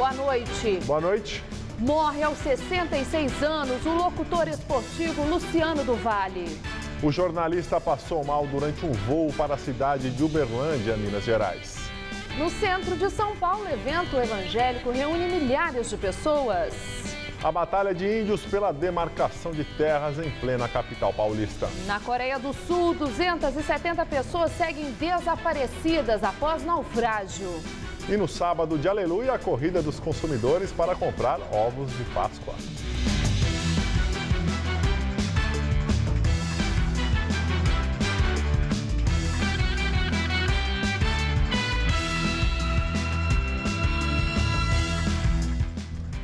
boa noite. Boa noite. Morre aos 66 anos o locutor esportivo Luciano do Vale. O jornalista passou mal durante um voo para a cidade de Uberlândia, Minas Gerais. No centro de São Paulo, evento evangélico reúne milhares de pessoas. A batalha de índios pela demarcação de terras em plena capital paulista. Na Coreia do Sul, 270 pessoas seguem desaparecidas após naufrágio. E no sábado de Aleluia, a corrida dos consumidores para comprar ovos de Páscoa.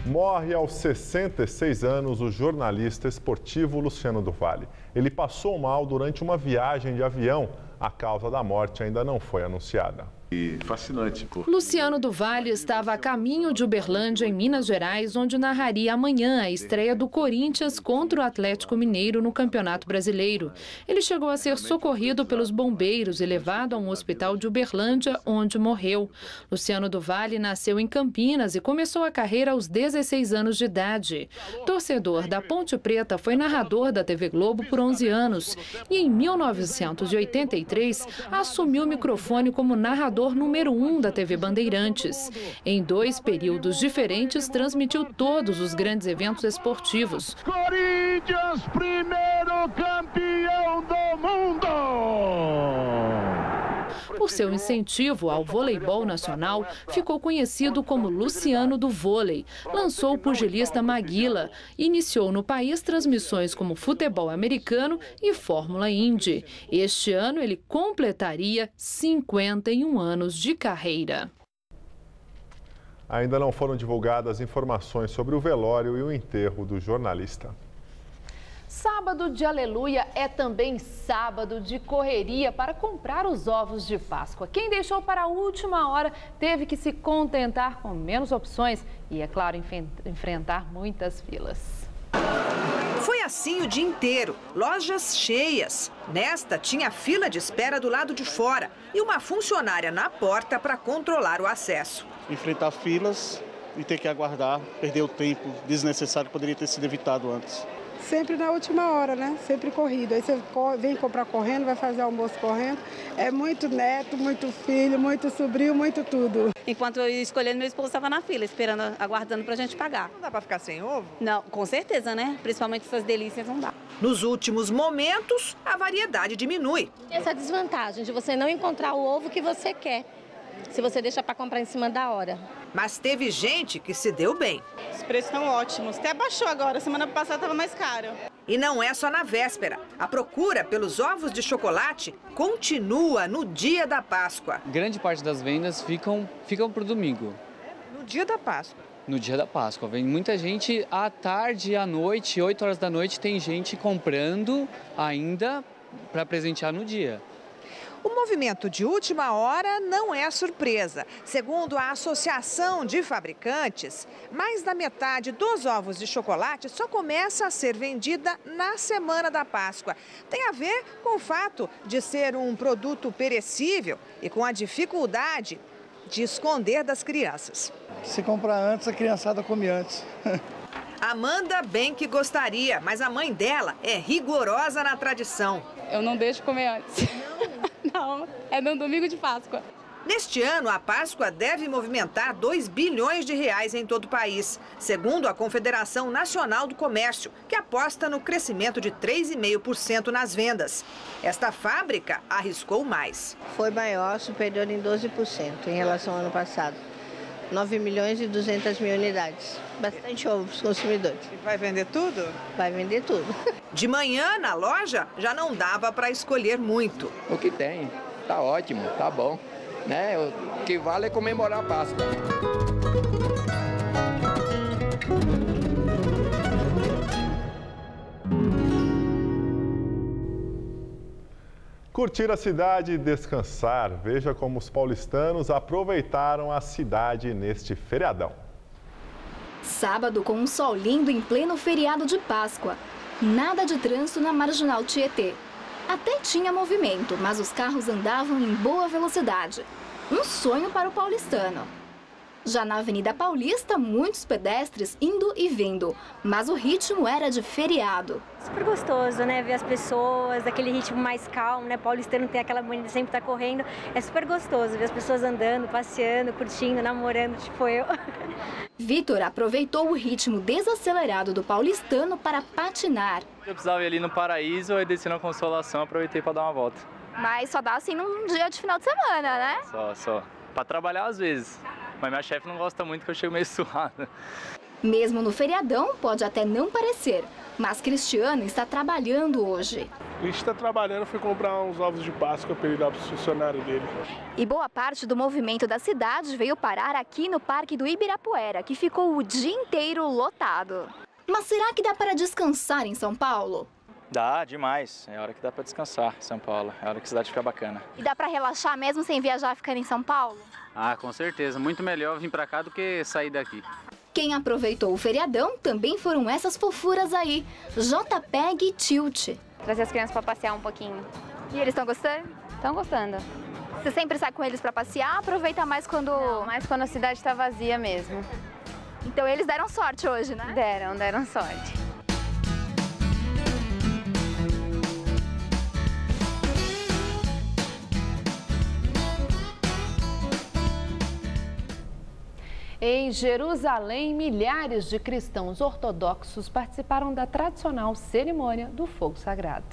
Morre aos 66 anos o jornalista esportivo Luciano do Vale. Ele passou mal durante uma viagem de avião. A causa da morte ainda não foi anunciada. E fascinante. Luciano do Vale estava a caminho de Uberlândia, em Minas Gerais, onde narraria amanhã a estreia do Corinthians contra o Atlético Mineiro no Campeonato Brasileiro. Ele chegou a ser socorrido pelos bombeiros e levado a um hospital de Uberlândia, onde morreu. Luciano do Vale nasceu em Campinas e começou a carreira aos 16 anos de idade. Torcedor da Ponte Preta, foi narrador da TV Globo por 11 anos e, em 1983, assumiu o microfone como narrador número 1 da TV Bandeirantes. Em 2 períodos diferentes, transmitiu todos os grandes eventos esportivos. Corinthians, primeiro campeão do mundo! Por seu incentivo ao voleibol nacional, ficou conhecido como Luciano do Vôlei. Lançou o pugilista Maguila. Iniciou no país transmissões como futebol americano e Fórmula Indy. Este ano ele completaria 51 anos de carreira. Ainda não foram divulgadas informações sobre o velório e o enterro do jornalista. Sábado de Aleluia é também sábado de correria para comprar os ovos de Páscoa. Quem deixou para a última hora teve que se contentar com menos opções e, é claro, enfrentar muitas filas. Foi assim o dia inteiro, lojas cheias. Nesta tinha fila de espera do lado de fora e uma funcionária na porta para controlar o acesso. Enfrentar filas e ter que aguardar, perder o tempo desnecessário que poderia ter sido evitado antes. Sempre na última hora, né? Sempre corrido. Aí você vem comprar correndo, vai fazer almoço correndo. É muito neto, muito filho, muito sobrinho, muito tudo. Enquanto eu ia escolhendo, meu esposo estava na fila, esperando, aguardando pra gente pagar. Não dá pra ficar sem ovo? Não, com certeza, né? Principalmente essas delícias não dá. Nos últimos momentos, a variedade diminui. Essa desvantagem de você não encontrar o ovo que você quer, se você deixa para comprar em cima da hora. Mas teve gente que se deu bem. Os preços estão ótimos. Até baixou agora, semana passada estava mais caro. E não é só na véspera. A procura pelos ovos de chocolate continua no dia da Páscoa. Grande parte das vendas ficam para o domingo. No dia da Páscoa? No dia da Páscoa. Vem muita gente à tarde, à noite, 8 horas da noite, tem gente comprando ainda para presentear no dia. O movimento de última hora não é surpresa. Segundo a Associação de Fabricantes, mais da metade dos ovos de chocolate só começa a ser vendida na semana da Páscoa. Tem a ver com o fato de ser um produto perecível e com a dificuldade de esconder das crianças. Se comprar antes, a criançada come antes. Amanda bem que gostaria, mas a mãe dela é rigorosa na tradição. Eu não deixo comer antes. Não, é no domingo de Páscoa. Neste ano, a Páscoa deve movimentar 2 bilhões de reais em todo o país, segundo a Confederação Nacional do Comércio, que aposta no crescimento de 3,5% nas vendas. Esta fábrica arriscou mais. Foi maior, superior em 12% em relação ao ano passado. 9 milhões e 200 mil unidades. Bastante ovo para os consumidores. E vai vender tudo? Vai vender tudo. De manhã, na loja, já não dava para escolher muito. O que tem, tá ótimo, tá bom. Né? O que vale é comemorar a Páscoa. Curtir a cidade e descansar. Veja como os paulistanos aproveitaram a cidade neste feriadão. Sábado com um sol lindo em pleno feriado de Páscoa. Nada de trânsito na Marginal Tietê. Até tinha movimento, mas os carros andavam em boa velocidade. Um sonho para o paulistano. Já na Avenida Paulista, muitos pedestres indo e vindo, mas o ritmo era de feriado. Super gostoso, né? Ver as pessoas, aquele ritmo mais calmo, né? Paulistano tem aquela mania de sempre estar correndo. É super gostoso ver as pessoas andando, passeando, curtindo, namorando, tipo eu. Vitor aproveitou o ritmo desacelerado do paulistano para patinar. Eu precisava ir ali no Paraíso, aí desci na Consolação, aproveitei para dar uma volta. Mas só dá assim num dia de final de semana, né? Só. Para trabalhar às vezes. Mas minha chefe não gosta muito que eu chego meio suado. Mesmo no feriadão, pode até não parecer, mas Cristiano está trabalhando hoje. A gente está trabalhando, fui comprar uns ovos de Páscoa para ele dar para o funcionário dele. E boa parte do movimento da cidade veio parar aqui no Parque do Ibirapuera, que ficou o dia inteiro lotado. Mas será que dá para descansar em São Paulo? Dá, demais. É a hora que dá para descansar em São Paulo. É a hora que a cidade fica bacana. E dá para relaxar mesmo sem viajar ficando em São Paulo? Ah, com certeza. Muito melhor vir para cá do que sair daqui. Quem aproveitou o feriadão também foram essas fofuras aí, JPEG e Tilt. Trazer as crianças para passear um pouquinho. E eles estão gostando? Estão gostando. Você sempre sai com eles para passear, aproveita mais quando... Não, mais quando a cidade está vazia mesmo. Então eles deram sorte hoje, né? Deram sorte. Em Jerusalém, milhares de cristãos ortodoxos participaram da tradicional cerimônia do fogo sagrado.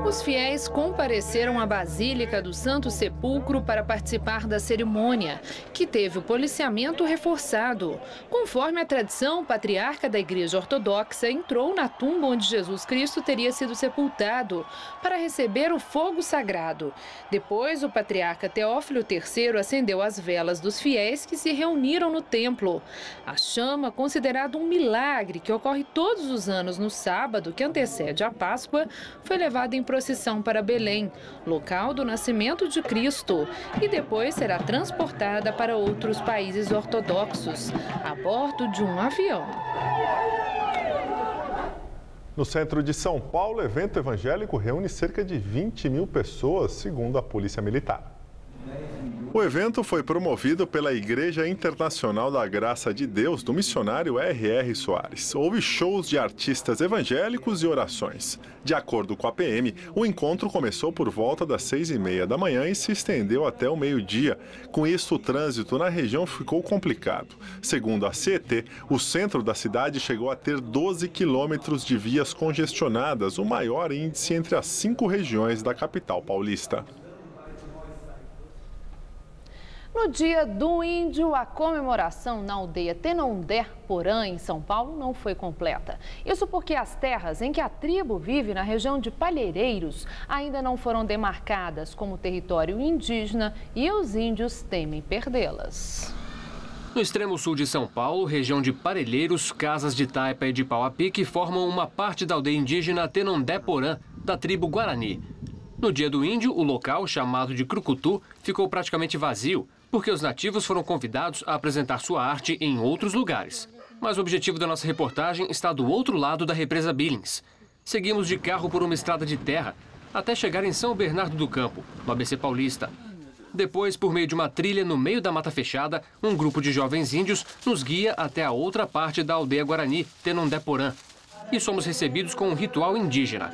Os fiéis compareceram à Basílica do Santo Sepulcro para participar da cerimônia, que teve o policiamento reforçado. Conforme a tradição, o patriarca da Igreja Ortodoxa entrou na tumba onde Jesus Cristo teria sido sepultado para receber o fogo sagrado. Depois, o patriarca Teófilo III acendeu as velas dos fiéis que se reuniram no templo. A chama, considerada um milagre que ocorre todos os anos no sábado que antecede a Páscoa, foi levada em procissão para Belém, local do nascimento de Cristo, e depois será transportada para outros países ortodoxos, a bordo de um avião. No centro de São Paulo, o evento evangélico reúne cerca de 20 mil pessoas, segundo a Polícia Militar. O evento foi promovido pela Igreja Internacional da Graça de Deus do missionário R.R. Soares. Houve shows de artistas evangélicos e orações. De acordo com a PM, o encontro começou por volta das 6h30 da manhã e se estendeu até o meio-dia. Com isso, o trânsito na região ficou complicado. Segundo a CET, o centro da cidade chegou a ter 12 quilômetros de vias congestionadas, o maior índice entre as 5 regiões da capital paulista. No Dia do Índio, a comemoração na aldeia Tenondé Porã, em São Paulo, não foi completa. Isso porque as terras em que a tribo vive na região de Palheireiros ainda não foram demarcadas como território indígena e os índios temem perdê-las. No extremo sul de São Paulo, região de Parelheiros, Casas de Taipa e de Pau-a-Pique formam uma parte da aldeia indígena Tenondé Porã, da tribo Guarani. No Dia do Índio, o local, chamado de Crucutu, ficou praticamente vazio, porque os nativos foram convidados a apresentar sua arte em outros lugares. Mas o objetivo da nossa reportagem está do outro lado da represa Billings. Seguimos de carro por uma estrada de terra, até chegar em São Bernardo do Campo, no ABC Paulista. Depois, por meio de uma trilha no meio da mata fechada, um grupo de jovens índios nos guia até a outra parte da aldeia Guarani, Tenondé Porã. E somos recebidos com um ritual indígena.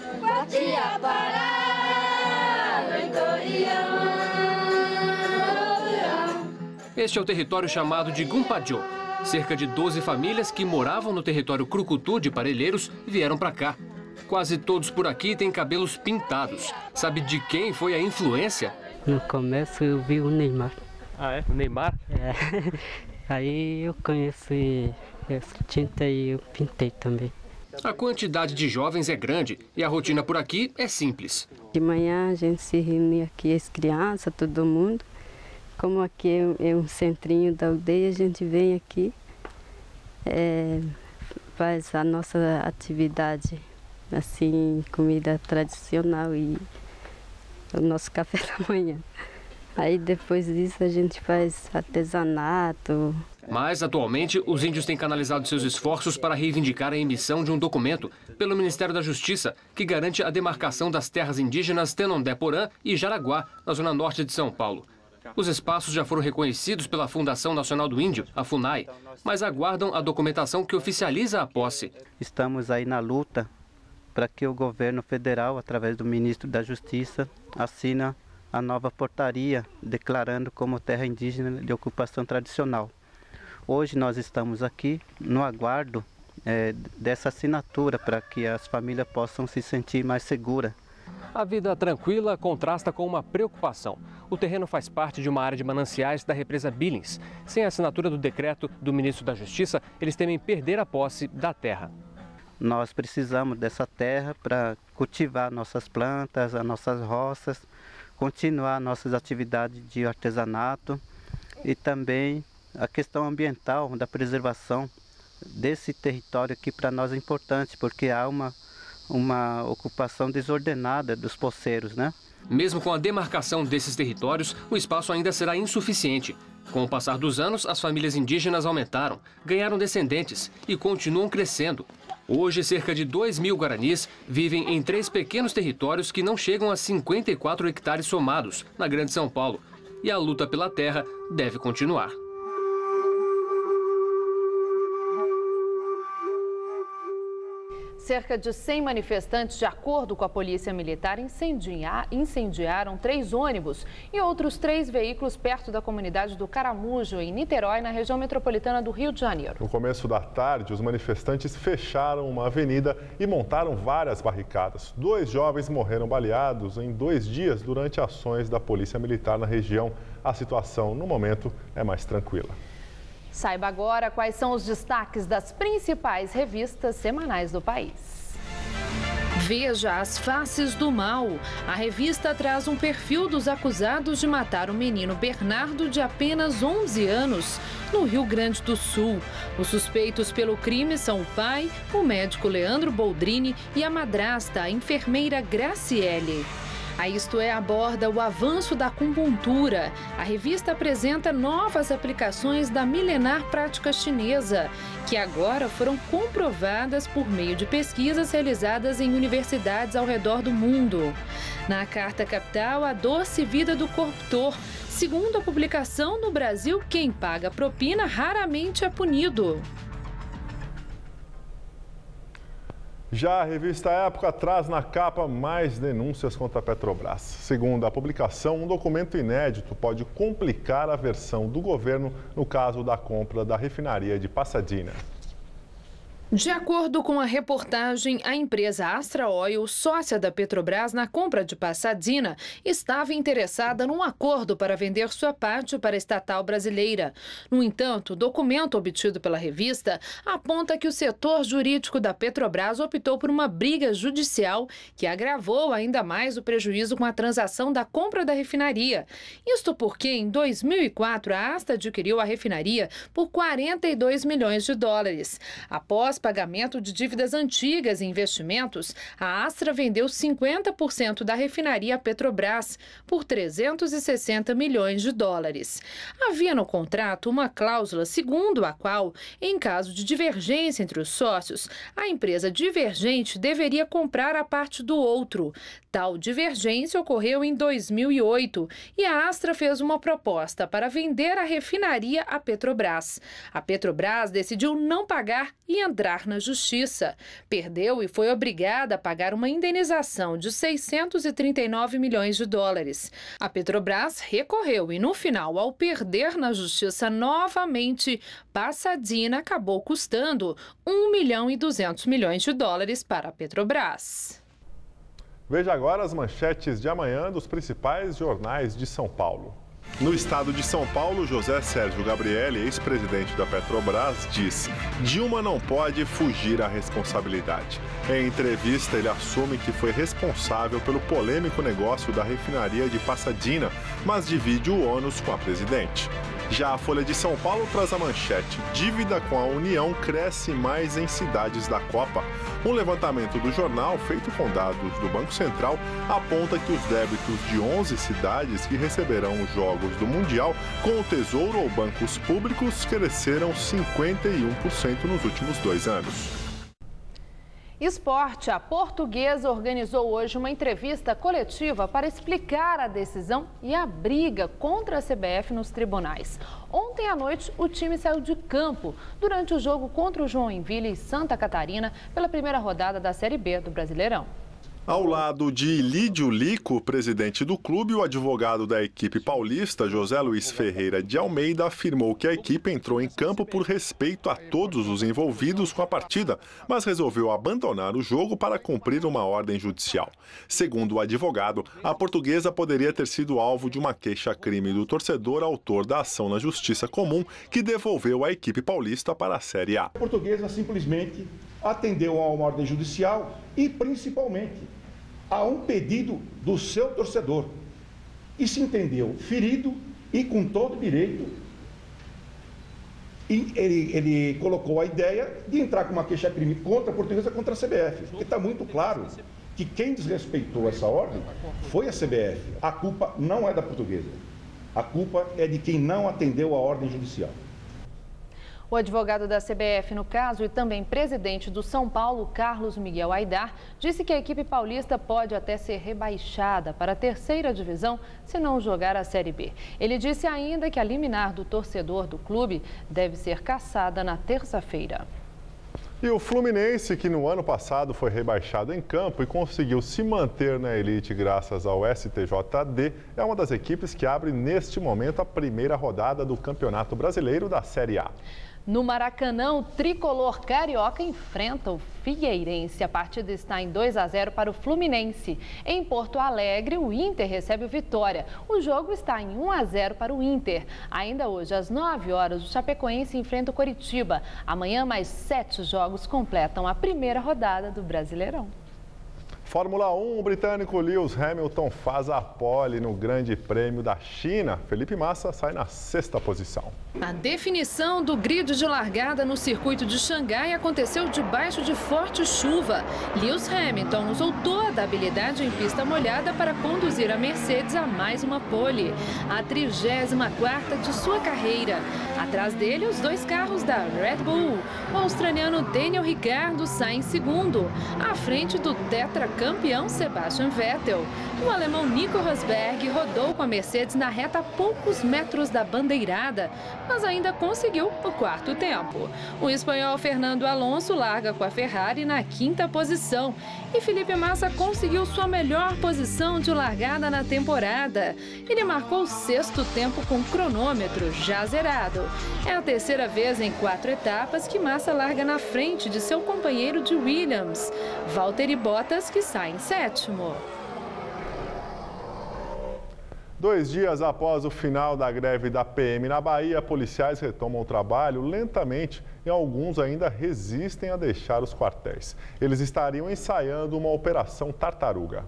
Este é o território chamado de Gumpajô. Cerca de 12 famílias que moravam no território Crucutu de Parelheiros vieram para cá. Quase todos por aqui têm cabelos pintados. Sabe de quem foi a influência? No começo eu vi o Neymar. Ah, é? O Neymar? É. Aí eu conheci essa tinta e eu pintei também. A quantidade de jovens é grande e a rotina por aqui é simples. De manhã a gente se reúne aqui, as crianças, todo mundo. Como aqui é um centrinho da aldeia, a gente vem aqui, faz a nossa atividade, assim, comida tradicional e o nosso café da manhã. Aí depois disso a gente faz artesanato. Mas, atualmente, os índios têm canalizado seus esforços para reivindicar a emissão de um documento pelo Ministério da Justiça que garante a demarcação das terras indígenas Tenondé Porã e Jaraguá, na zona norte de São Paulo. Os espaços já foram reconhecidos pela Fundação Nacional do Índio, a FUNAI, mas aguardam a documentação que oficializa a posse. Estamos aí na luta para que o governo federal, através do ministro da Justiça, assine a nova portaria declarando como terra indígena de ocupação tradicional. Hoje nós estamos aqui no aguardo dessa assinatura para que as famílias possam se sentir mais seguras. A vida tranquila contrasta com uma preocupação. O terreno faz parte de uma área de mananciais da represa Billings. Sem a assinatura do decreto do ministro da Justiça, eles temem perder a posse da terra. Nós precisamos dessa terra para cultivar nossas plantas, as nossas roças, continuar nossas atividades de artesanato e também a questão ambiental da preservação desse território que para nós é importante, porque há uma ocupação desordenada dos poceiros, né? Mesmo com a demarcação desses territórios, o espaço ainda será insuficiente. Com o passar dos anos, as famílias indígenas aumentaram, ganharam descendentes e continuam crescendo. Hoje, cerca de 2.000 guaranis vivem em 3 pequenos territórios que não chegam a 54 hectares somados, na Grande São Paulo. E a luta pela terra deve continuar. Cerca de 100 manifestantes, de acordo com a Polícia Militar, incendiaram 3 ônibus e outros 3 veículos perto da comunidade do Caramujo, em Niterói, na região metropolitana do Rio de Janeiro. No começo da tarde, os manifestantes fecharam uma avenida e montaram várias barricadas. 2 jovens morreram baleados em 2 dias durante ações da Polícia Militar na região. A situação, no momento, é mais tranquila. Saiba agora quais são os destaques das principais revistas semanais do país. Veja As Faces do Mal. A revista traz um perfil dos acusados de matar o menino Bernardo, de apenas 11 anos, no Rio Grande do Sul. Os suspeitos pelo crime são o pai, o médico Leandro Boldrini, e a madrasta, a enfermeira Graciele. A Isto É aborda o avanço da acupuntura. A revista apresenta novas aplicações da milenar prática chinesa, que agora foram comprovadas por meio de pesquisas realizadas em universidades ao redor do mundo. Na Carta Capital, a doce vida do corruptor. Segundo a publicação, no Brasil, quem paga propina raramente é punido. Já a revista Época traz na capa mais denúncias contra a Petrobras. Segundo a publicação, um documento inédito pode complicar a versão do governo no caso da compra da refinaria de Pasadena. De acordo com a reportagem, a empresa Astra Oil, sócia da Petrobras na compra de Pasadena, estava interessada num acordo para vender sua parte para a estatal brasileira. No entanto, o documento obtido pela revista aponta que o setor jurídico da Petrobras optou por uma briga judicial que agravou ainda mais o prejuízo com a transação da compra da refinaria. Isto porque, em 2004, a Astra adquiriu a refinaria por 42 milhões de dólares. Após pagamento de dívidas antigas e investimentos, a Astra vendeu 50% da refinaria à Petrobras por 360 milhões de dólares. Havia no contrato uma cláusula segundo a qual, em caso de divergência entre os sócios, a empresa divergente deveria comprar a parte do outro. Tal divergência ocorreu em 2008 e a Astra fez uma proposta para vender a refinaria à Petrobras. A Petrobras decidiu não pagar e entrar na justiça. Perdeu e foi obrigada a pagar uma indenização de 639 milhões de dólares. A Petrobras recorreu e, no final, ao perder na justiça novamente, Pasadena acabou custando 1,2 milhão de dólares para a Petrobras. Veja agora as manchetes de amanhã dos principais jornais de São Paulo. No estado de São Paulo, José Sérgio Gabrielli, ex-presidente da Petrobras, diz: Dilma não pode fugir à responsabilidade. Em entrevista, ele assume que foi responsável pelo polêmico negócio da refinaria de Pasadena, mas divide o ônus com a presidente. Já a Folha de São Paulo traz a manchete: dívida com a União cresce mais em cidades da Copa. Um levantamento do jornal, feito com dados do Banco Central, aponta que os débitos de 11 cidades que receberão os Jogos do Mundial com o Tesouro ou bancos públicos cresceram 51% nos últimos 2 anos. Esporte, a Portuguesa organizou hoje uma entrevista coletiva para explicar a decisão e a briga contra a CBF nos tribunais. Ontem à noite, o time saiu de campo durante o jogo contra o Joinville e Santa Catarina pela primeira rodada da Série B do Brasileirão. Ao lado de Lídio Lico, presidente do clube, o advogado da equipe paulista, José Luiz Ferreira de Almeida, afirmou que a equipe entrou em campo por respeito a todos os envolvidos com a partida, mas resolveu abandonar o jogo para cumprir uma ordem judicial. Segundo o advogado, a Portuguesa poderia ter sido alvo de uma queixa-crime do torcedor autor da ação na Justiça Comum, que devolveu a equipe paulista para a Série A. A Portuguesa simplesmente atendeu a uma ordem judicial e, principalmente, a um pedido do seu torcedor, e se entendeu ferido e com todo direito. E ele colocou a ideia de entrar com uma queixa-crime contra a Portuguesa, contra a CBF. Porque está muito claro que quem desrespeitou essa ordem foi a CBF. A culpa não é da Portuguesa. A culpa é de quem não atendeu a ordem judicial. O advogado da CBF no caso e também presidente do São Paulo, Carlos Miguel Aidar, disse que a equipe paulista pode até ser rebaixada para a terceira divisão se não jogar a Série B. Ele disse ainda que a liminar do torcedor do clube deve ser cassada na terça-feira. E o Fluminense, que no ano passado foi rebaixado em campo e conseguiu se manter na elite graças ao STJD, é uma das equipes que abre neste momento a primeira rodada do Campeonato Brasileiro da Série A. No Maracanã, o tricolor carioca enfrenta o Figueirense. A partida está em 2-0 para o Fluminense. Em Porto Alegre, o Inter recebe o Vitória. O jogo está em 1-0 para o Inter. Ainda hoje, às 9 horas, o Chapecoense enfrenta o Coritiba. Amanhã, mais 7 jogos completam a primeira rodada do Brasileirão. Fórmula 1, o britânico Lewis Hamilton faz a pole no Grande Prêmio da China. Felipe Massa sai na 6ª posição. A definição do grid de largada no circuito de Xangai aconteceu debaixo de forte chuva. Lewis Hamilton usou toda a habilidade em pista molhada para conduzir a Mercedes a mais uma pole, a 34ª de sua carreira. Atrás dele, os 2 carros da Red Bull. O australiano Daniel Ricciardo sai em segundo, à frente do tetracampeão Sebastian Vettel. O alemão Nico Rosberg rodou com a Mercedes na reta a poucos metros da bandeirada, mas ainda conseguiu o 4º tempo. O espanhol Fernando Alonso larga com a Ferrari na 5ª posição e Felipe Massa conseguiu sua melhor posição de largada na temporada. Ele marcou o 6º tempo com cronômetro já zerado. É a terceira vez em 4 etapas que Massa larga na frente de seu companheiro de Williams, Valtteri Bottas, que sai em 7º. 2 dias após o final da greve da PM na Bahia, policiais retomam o trabalho lentamente e alguns ainda resistem a deixar os quartéis. Eles estariam ensaiando uma operação tartaruga.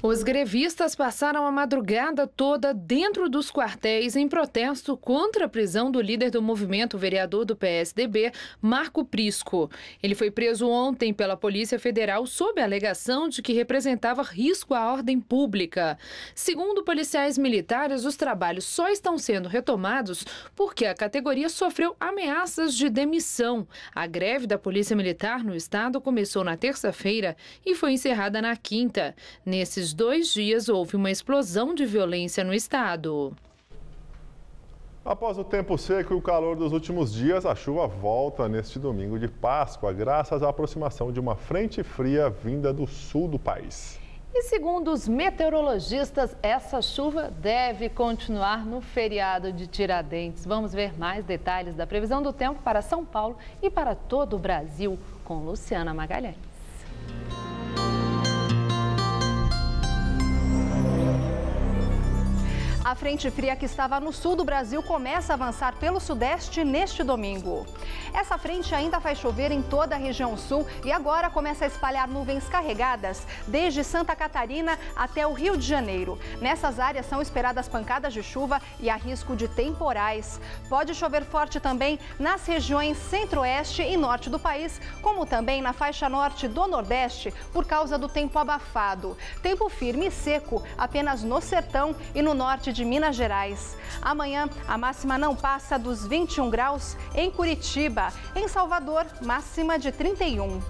Os grevistas passaram a madrugada toda dentro dos quartéis em protesto contra a prisão do líder do movimento, vereador do PSDB, Marco Prisco. Ele foi preso ontem pela Polícia Federal sob a alegação de que representava risco à ordem pública. Segundo policiais militares, os trabalhos só estão sendo retomados porque a categoria sofreu ameaças de demissão. A greve da Polícia Militar no estado começou na terça-feira e foi encerrada na quinta. Nesses 2 dias, houve uma explosão de violência no estado. Após o tempo seco e o calor dos últimos dias, a chuva volta neste domingo de Páscoa, graças à aproximação de uma frente fria vinda do sul do país. E segundo os meteorologistas, essa chuva deve continuar no feriado de Tiradentes. Vamos ver mais detalhes da previsão do tempo para São Paulo e para todo o Brasil com Luciana Magalhães. A frente fria que estava no sul do Brasil começa a avançar pelo sudeste neste domingo. Essa frente ainda faz chover em toda a região sul e agora começa a espalhar nuvens carregadas desde Santa Catarina até o Rio de Janeiro. Nessas áreas são esperadas pancadas de chuva e há risco de temporais. Pode chover forte também nas regiões centro-oeste e norte do país, como também na faixa norte do nordeste, por causa do tempo abafado. Tempo firme e seco apenas no sertão e no norte de Minas Gerais. Amanhã, a máxima não passa dos 21 graus em Curitiba. Em Salvador, máxima de 31.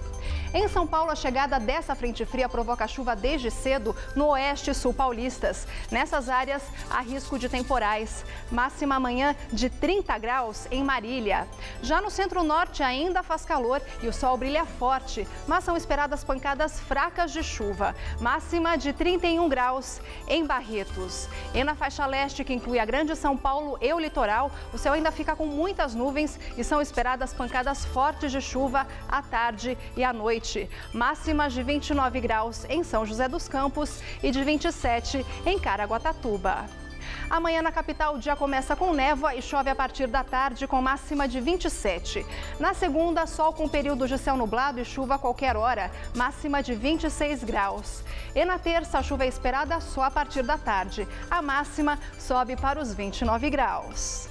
Em São Paulo, a chegada dessa frente fria provoca chuva desde cedo no oeste e sul paulistas. Nessas áreas, há risco de temporais. Máxima amanhã de 30 graus em Marília. Já no centro-norte ainda faz calor e o sol brilha forte, mas são esperadas pancadas fracas de chuva. Máxima de 31 graus em Barretos. E na faixa leste, que inclui a Grande São Paulo e o litoral, o céu ainda fica com muitas nuvens e são esperadas pancadas fortes de chuva à tarde e à noite. Máximas de 29 graus em São José dos Campos e de 27 em Caraguatatuba. Amanhã na capital o dia começa com névoa e chove a partir da tarde com máxima de 27. Na segunda, sol com períodos de céu nublado e chuva a qualquer hora, máxima de 26 graus. E na terça, a chuva é esperada só a partir da tarde. A máxima sobe para os 29 graus.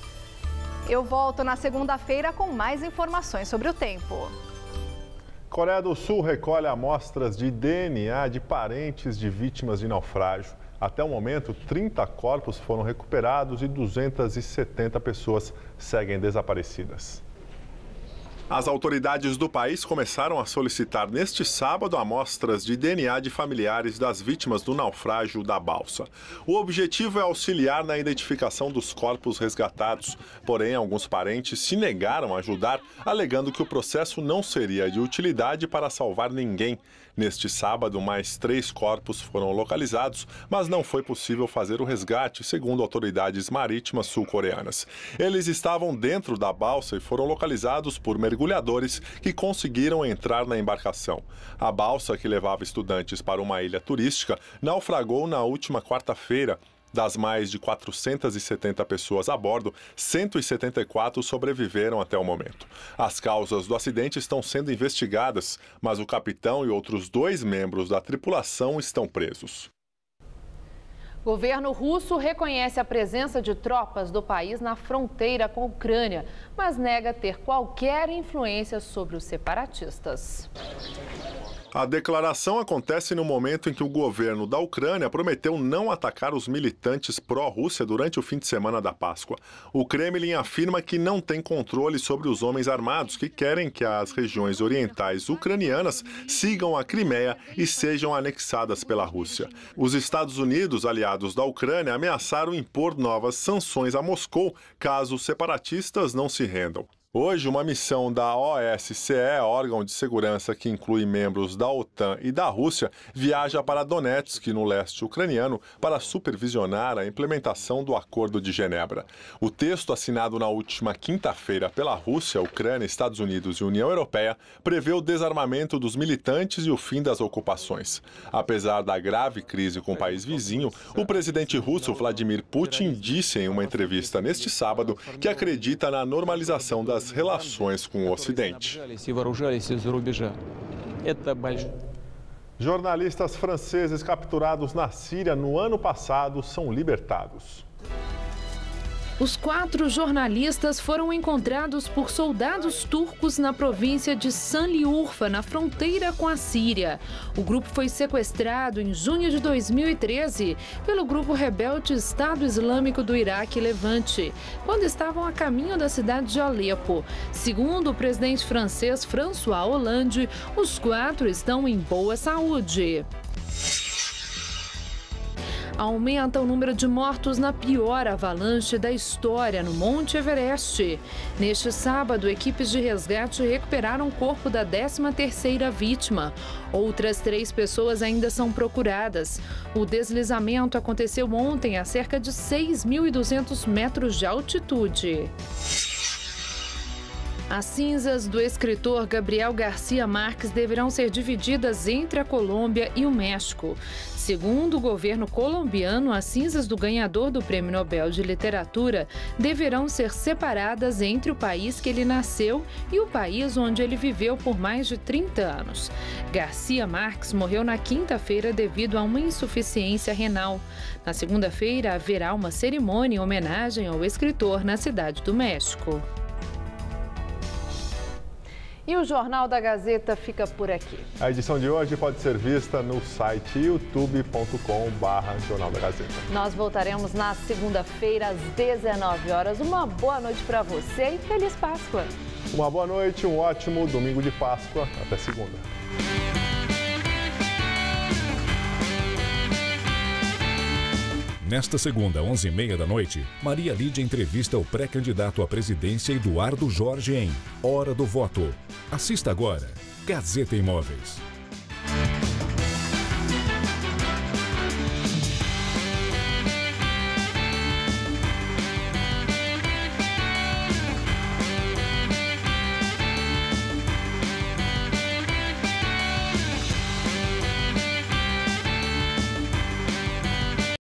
Eu volto na segunda-feira com mais informações sobre o tempo. Coreia do Sul recolhe amostras de DNA de parentes de vítimas de naufrágio. Até o momento, 30 corpos foram recuperados e 270 pessoas seguem desaparecidas. As autoridades do país começaram a solicitar neste sábado amostras de DNA de familiares das vítimas do naufrágio da balsa. O objetivo é auxiliar na identificação dos corpos resgatados, porém alguns parentes se negaram a ajudar, alegando que o processo não seria de utilidade para salvar ninguém. Neste sábado, mais 3 corpos foram localizados, mas não foi possível fazer o resgate, segundo autoridades marítimas sul-coreanas. Eles estavam dentro da balsa e foram localizados por mergulhadores que conseguiram entrar na embarcação. A balsa, que levava estudantes para uma ilha turística, naufragou na última quarta-feira. Das mais de 470 pessoas a bordo, 174 sobreviveram até o momento. As causas do acidente estão sendo investigadas, mas o capitão e outros 2 membros da tripulação estão presos. O governo russo reconhece a presença de tropas do país na fronteira com a Ucrânia, mas nega ter qualquer influência sobre os separatistas. A declaração acontece no momento em que o governo da Ucrânia prometeu não atacar os militantes pró-Rússia durante o fim de semana da Páscoa. O Kremlin afirma que não tem controle sobre os homens armados que querem que as regiões orientais ucranianas sigam a Crimeia e sejam anexadas pela Rússia. Os Estados Unidos, aliados da Ucrânia, ameaçaram impor novas sanções a Moscou caso os separatistas não se rendam. Hoje, uma missão da OSCE, órgão de segurança que inclui membros da OTAN e da Rússia, viaja para Donetsk, no leste ucraniano, para supervisionar a implementação do Acordo de Genebra. O texto, assinado na última quinta-feira pela Rússia, Ucrânia, Estados Unidos e União Europeia, prevê o desarmamento dos militantes e o fim das ocupações. Apesar da grave crise com o país vizinho, o presidente russo Vladimir Putin disse em uma entrevista neste sábado que acredita na normalização das relações com o Ocidente. Jornalistas franceses capturados na Síria no ano passado são libertados. Os 4 jornalistas foram encontrados por soldados turcos na província de Sanliurfa, na fronteira com a Síria. O grupo foi sequestrado em junho de 2013 pelo grupo rebelde Estado Islâmico do Iraque e Levante, quando estavam a caminho da cidade de Alepo. Segundo o presidente francês François Hollande, os 4 estão em boa saúde. Aumenta o número de mortos na pior avalanche da história no Monte Everest. Neste sábado, equipes de resgate recuperaram o corpo da 13ª vítima. Outras 3 pessoas ainda são procuradas. O deslizamento aconteceu ontem a cerca de 6.200 metros de altitude. As cinzas do escritor Gabriel Garcia Marques deverão ser divididas entre a Colômbia e o México. Segundo o governo colombiano, as cinzas do ganhador do Prêmio Nobel de Literatura deverão ser separadas entre o país que ele nasceu e o país onde ele viveu por mais de 30 anos. Garcia Marques morreu na quinta-feira devido a uma insuficiência renal. Na segunda-feira, haverá uma cerimônia em homenagem ao escritor na Cidade do México. E o Jornal da Gazeta fica por aqui. A edição de hoje pode ser vista no site youtube.com/Jornal da Gazeta. Nós voltaremos na segunda-feira às 19 horas. Uma boa noite para você e feliz Páscoa! Uma boa noite, um ótimo domingo de Páscoa. Até segunda. Nesta segunda, 11h30 da noite, Maria Lídia entrevista o pré-candidato à presidência Eduardo Jorge em Hora do Voto. Assista agora, Gazeta Imóveis.